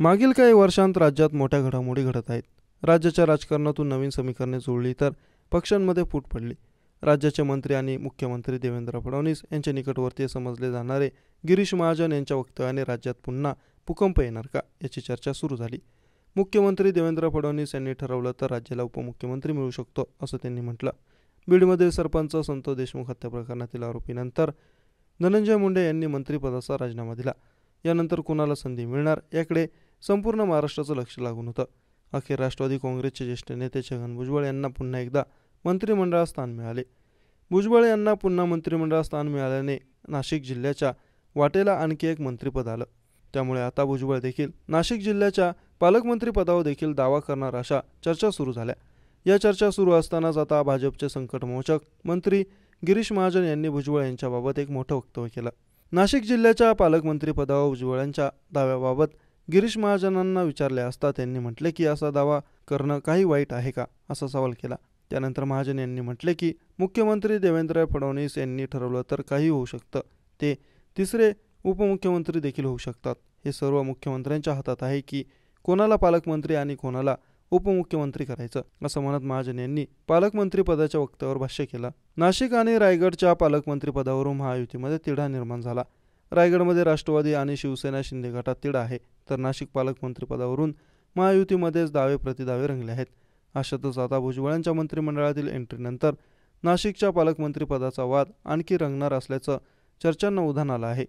मागील काही वर्षांत राज्यात मोठ्या घडामोडी घडत आहेत. राज्याच्या राजकारणातून नवीन समीकरणे जुळली तर पक्षांमध्ये फूट पडली. राज्याचे मंत्री आणि मुख्यमंत्री देवेंद्र फडणवीस यांचे निकटवर्तीय समजले जाणारे गिरीश महाजन यांच्या वक्तव्याने राज्यात पुन्हा भूकंप येणार का याची चर्चा सुरू झाली. मुख्यमंत्री देवेंद्र फडणवीस यांनी ठरवलं तर राज्याला उपमुख्यमंत्री मिळू शकतो असं त्यांनी म्हटलं. बीडमधील सरपंच संतोष देशमुख हत्या प्रकरणातील आरोपीनंतर धनंजय मुंडे यांनी मंत्रिपदाचा राजीनामा दिला. यानंतर कुणाला संधी मिळणार याकडे संपूर्ण महाराष्ट्राचं लक्ष लागून होतं. अखेर राष्ट्रवादी काँग्रेसचे ज्येष्ठ नेते छगन भुजबळ यांना पुन्हा एकदा मंत्रिमंडळात स्थान मिळाले. भुजबळ यांना पुन्हा मंत्रिमंडळात स्थान मिळाल्याने नाशिक जिल्ह्याच्या वाटेला आणखी एक मंत्रिपद आलं. त्यामुळे आता भुजबळ देखील नाशिक जिल्ह्याच्या पालकमंत्रीपदावर देखील दावा करणार अशा चर्चा सुरू झाल्या. या चर्चा सुरू असतानाच आता भाजपचे संकटमोचक मंत्री गिरीश महाजन यांनी भुजबळ यांच्याबाबत एक मोठं वक्तव्य केलं. नाशिक जिल्ह्याच्या पालकमंत्रीपदावर भुजबळांच्या दाव्याबाबत गिरीश महाजनांना विचारले असता त्यांनी म्हटले की असा दावा करणं काही वाईट आहे का असा सवाल केला. त्यानंतर महाजन यांनी म्हटले की मुख्यमंत्री देवेंद्र फडणवीस यांनी ठरवलं तर काही होऊ शकतं. ते तिसरे उपमुख्यमंत्री देखील होऊ शकतात. हे सर्व मुख्यमंत्र्यांच्या हातात आहे की कोणाला पालकमंत्री आणि कोणाला उपमुख्यमंत्री करायचं असं म्हणत महाजन यांनी पालकमंत्रीपदाच्या वक्तव्यावर भाष्य केलं. नाशिक आणि रायगडच्या पालकमंत्रीपदावरून महायुतीमध्ये तिढा निर्माण झाला. रायगडमध्ये राष्ट्रवादी आणि शिवसेना शिंदे गटात तिढा आहे, तर नाशिक पालकमंत्रीपदावरून महायुतीमध्येच दावे प्रतिदावे रंगले आहेत. अशातच आता भुजबळांच्या मंत्रिमंडळातील एंट्रीनंतर नाशिकच्या पालकमंत्रीपदाचा वाद आणखी रंगणार असल्याचं चर्चांना उधाण आलं आहे.